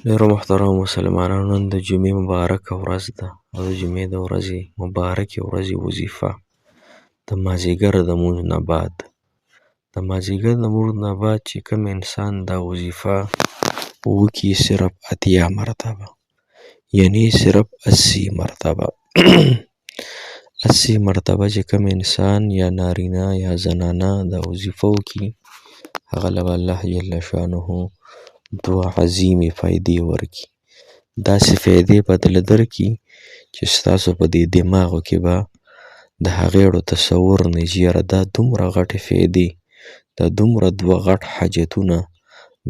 ډیرو محترمو مسلمانانو، نن د جمعې مبارکه ورځ ده او د جمعې د ورځې مبارکې ورځې وظیفه د مازدیګر د لمونځ نه بعد د مازدیګر د لمونځ نه بعد چې کوم انسان دا وظیفه وکړي صرف 80 مرتبه، یعنی صرف 80 مرتبه 80 مرتبه چې کوم انسان یا نارینه یا زنانه دا وظیفه وکړي، هغه له الله جل شانه دوه عظیمې فایدې ورکړي. داسې فایدې به درله درکړي چې ستاسو په دې دماغو کې به د هغې اړو تصور نه چې یاره دا دومره غټې فایدې، دا دومره دوه غټ حاجتونه،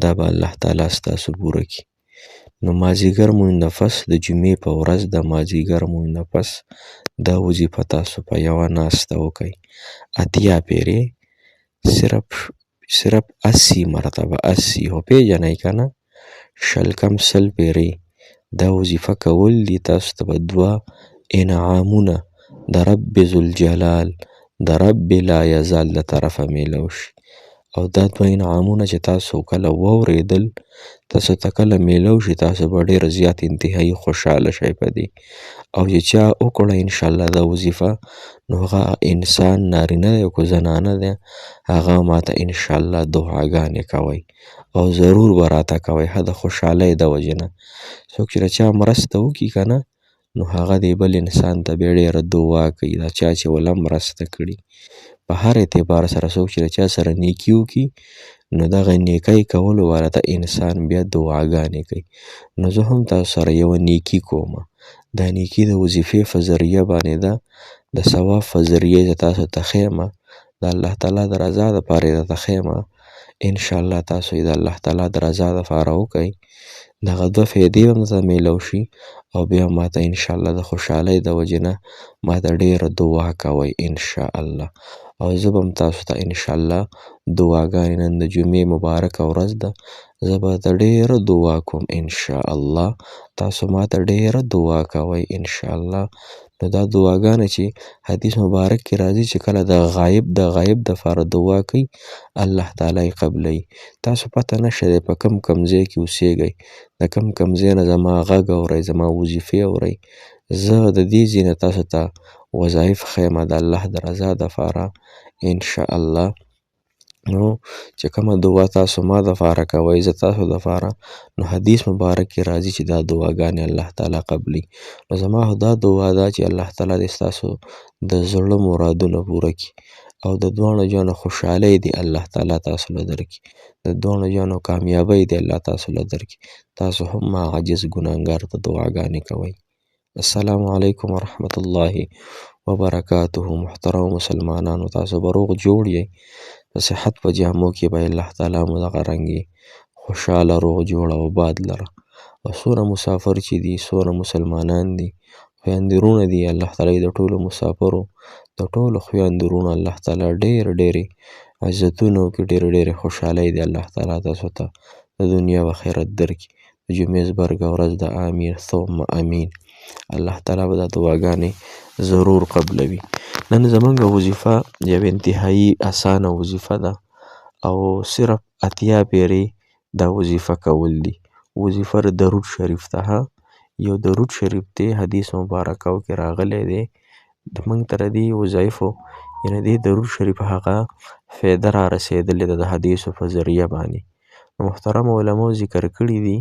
دا به الله تعالی ستاسو پوره کړي. نو مازدیګر لمونځ نه پس د جمعې په ورځ د مازدیګر لمونځ نه پس دا وظیفه تاسو په یوه ناسته وکئ 80 پیرې، صرف 80 مرتبه 80 خو پیژنئ که نه، شل کم سل پیرې دا وظیفه کول دي. تاسو ته به دوه انعامونه د رب ذوالجلال د رب لا یزال د طرفه میلاو شي، او دا دوه انعامونه چې تاسو کله واورېدل، تاسو ته کله میلاو شي، تاسو به ډېر زیات انتهایي خوشحاله شئ په دې. او چې چا وکړه انشاءالله دا وظیفه، نو هغه انسان نارینه دی که زنانه دی، هغه ماته انشاءالله دعاګانې کوئ او ضرور به راته کوئ، د خوشحالۍ د وجې نه. څوک چې د چا مرسته وکړي که نه، نو هغه دې بل انسان ته بیا ډېره دعا کوي، دا چا چې ول مرسته کړي په هر اعتبار سره. څوک چې د چا سره نیکي وکړي، نو دغه نیکۍ کولو والا ته انسان بیا دعاګانې کوي. نو زه هم تاسو سره یوه نیکي کوم، دا نیکي د وظیفې په ذریعه باندې ده، د ثواب په ذریعه زه تاسو ته ښیم، د الله تعالی د رضا دپاره یې درته ښیم. انشاءالله تاسو یې د الله تعالی د رضا دپاره وکئ، دغه دوه فایدې هم درته میلاو شي، او بیا ماته انشاءالله د خوشحالۍ د وجې نه ماته ډېره دعا کوئ انشاءالله. او زه به هم تاسو ته انشاءالله دعاګانې، نن د جمعې مبارکه ورځ ده، زه به درته ډېره دعا کوم انشاءالله، تاسو ماته ډېره دعا کوئ انشاءالله. نو دا دعاګانې چې حدیث مبارک کې راځي چې کله د غایب دپاره دعا کوي، الله تعالی یې قبلوي. تاسو پته نشته دی په کم ځای کې اوسیږئ، د کم ځای نه زما غږ اورئ، زما وظیفې اورئ، زه د دې ځای نه تاسو ته وظایف ښیم د الله د رضا دپاره انشاءالله. نو چې کومه دعا تاسو ما دپاره کوئ، زه تاسو دپاره، نو حدیث مبارک کې راځي چې دا دعاګانې الله تعالی قبلوي. نو زما خو دا دعا ده چې الله تعالی دې ستاسو د زړه مرادونه پوره کړي، او د دواړو جانو خوشحالۍ دې الله تعالی تاسو له درکړي، د دواړو جانو کامیابۍ دې الله تاسو له درکړي. تاسو هم ما عاجز ګناهګار ته دعاګانې کوئ. السلام علیکم ورحمة الله وبرکاته. محترم مسلمانانو، تاسو به روغ جوړ یئ، په صحت په جامو کې به الله تعالی مو دغه رنګې خوشحاله روغ جوړ او آباد لره. او څومره مسافر چې دي، څومره مسلمانان دي، خویندې وروڼه دي، الله تعالی د ټولو مسافرو د ټولو خویندو وروڼو الله تعالی ډېرې عزتونه وکړي، ډېرې خوشحالۍ دي الله تعالی تاسو ته د دنیا و آخرت درکړي. د جمعې زبرګه ورځ ده، امین ثم امین. الله تعالی به دا دعاګانې ضرور قبلوي. نن زمونږ وظیفه یو انتهایي اسانه وظیفه ده، او صرف 80 پیرې دا وظیفه کول دي. وظیفه درود شریف ته، یو درود شریف دی حدیث مبارکو کې راغلی دی، موږ ته د دې وظایفو یعنې دې درود شریف هغه فایده را رسېدلې ده د حدیثو په ذریعه باندې. محترمو علماو ذکر کړي دي،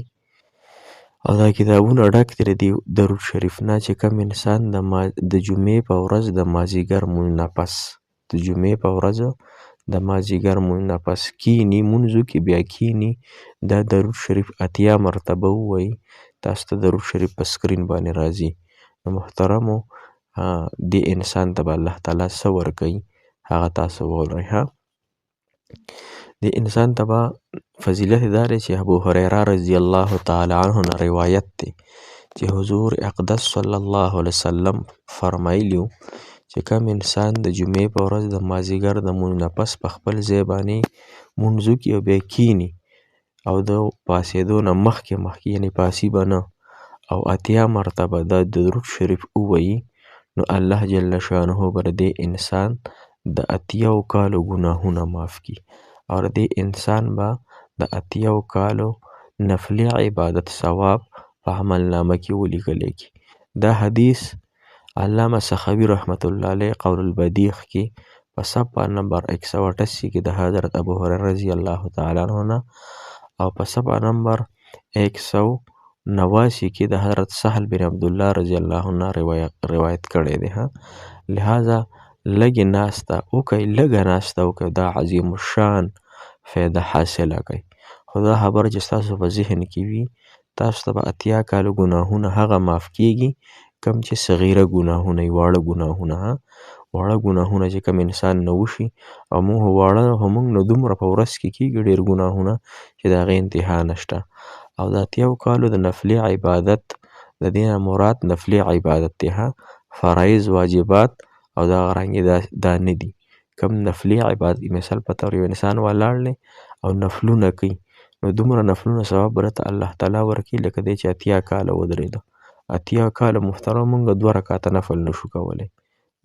او دا کتابونه ډک دي د دې درود شریف نه، چې کوم انسان د جمعې په ورځ د مازدیګر لمونځ نه پس، د جمعې په ورځ د مازدیګر لمونځ نه پس کینی، لمونځ وکړي، بیا کینی، دا درود شریف 80 مرتبه ووایي. تاسو ته درود شریف په سکرین باندې راځي. نو محترمو، دې انسان ته به الله تعالی څه ورکوي، هغه تاسو واورئ. دې انسان ته به فضیلت دا دی چې ابو هریره رضی الله تعالی عنه نه روایت دی چې حضور اقدس صلی الله علیه وسلم فرمایلي چې کوم انسان د جمعې په ورځ د مازدیګر د لمونځ نه پس په خپل ځای باندې لمونځ وکړي او بیا کیني، او د پاڅېدو نه مخکې یعنې پاسي به نه، او 80 مرتبه دا درود شریف ووایي، نو الله جل شانه به د دې انسان د 80 کالو ګناهونه معاف کړي، او د دې انسان به د 80 کالو نفلي عبادت ثواب په عمل نامه کې ولیکلی کی. دا حدیث علامه سخاوي رحمت الله علیه قول البدیع کې په صفحه نمبر 188 کې د حضرت ابو هريره رضی الله تعالی عنہ نه او په صفحه نمبر 189 کې د حضرت سهل بن عبد الله رضی الله عنه روایت کړی دی. لہذا لږه ناسته وکړئ دا عظیم الشان فایده حاصله کړئ. خو دا خبره چې ستاسو په ذهن کې وي تاسو ته به 80 کاله ګناهونه هغه معاف کیږي کم چې صغیره ګناهونه وي، واړه ګناهونه چې کم انسان نه وشي او موږ نه دومره په ورځ کې کیږي ډېر ګناهونه چې د هغې انتها نشته. او د 80 کالو د نفلي عبادت د دې نه مراد نفلي عبادت دی، فرایض واجبات او دغه رنګې دا نه دي. کم نفلي عبادت مثال په طور یو انسان ولاړ دی او نفلونه کوي نو دومره نفلونه ثواب به راته الله تعالی ورکړي لکه دی چې 80 کاله ودرېده. 80 کاله محترم موږ 2 رکعاته نفل نشو کولی،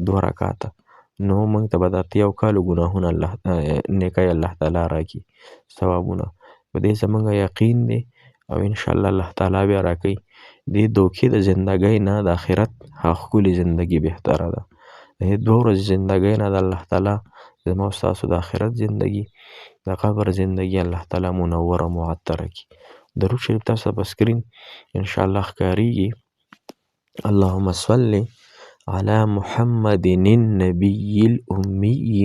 2 رکعاته، نو موږ ته به د 80 کالو ګناهونه نیکۍ الله تعالی راکړي، ثوابونه. په دې زموږ یقین دی او انشاءالله الله تعالی بیا راکوي. دې دوکې د زندګۍ نه د آخرت هغه ښکلې زندګي بهتره ده. د دې 2 ورځې زندګۍ نه د الله تعالی زما او ستاسو د آخرت زندګي، د قبر زندګي الله تعالی منوره معطره کړي. درود شریف تاسو په سکرین انشاءالله ښکاریږي. اللهم صل على محمد النبي الأمي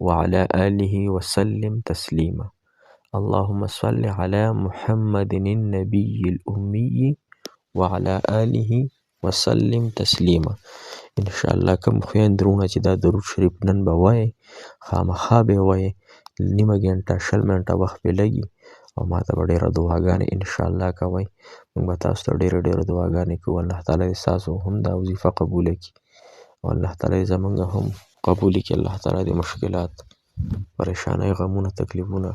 وعلى آله وسلم تسليما. اللهم صل على محمد النبي الأمي وعلى آله وسلم تسليما. انشاءالله کوم خویندرونه چې دا درود شریف نن به وایي خامخا به وایي، نیمه ګنټه 20 منټه وخت به لګي او ما ته به ډېره دعاګانې انشاءالله کوئ. موږ به تاسو ته ډېرې دعاګانې کوو. الله تعالی دې ستاسو هم دا وظیفه قبوله کړي او الله تعالی زموږ هم قبول کړي. الله تعالی دې مشکلات، پریشانۍ، غمونه، تکلیفونه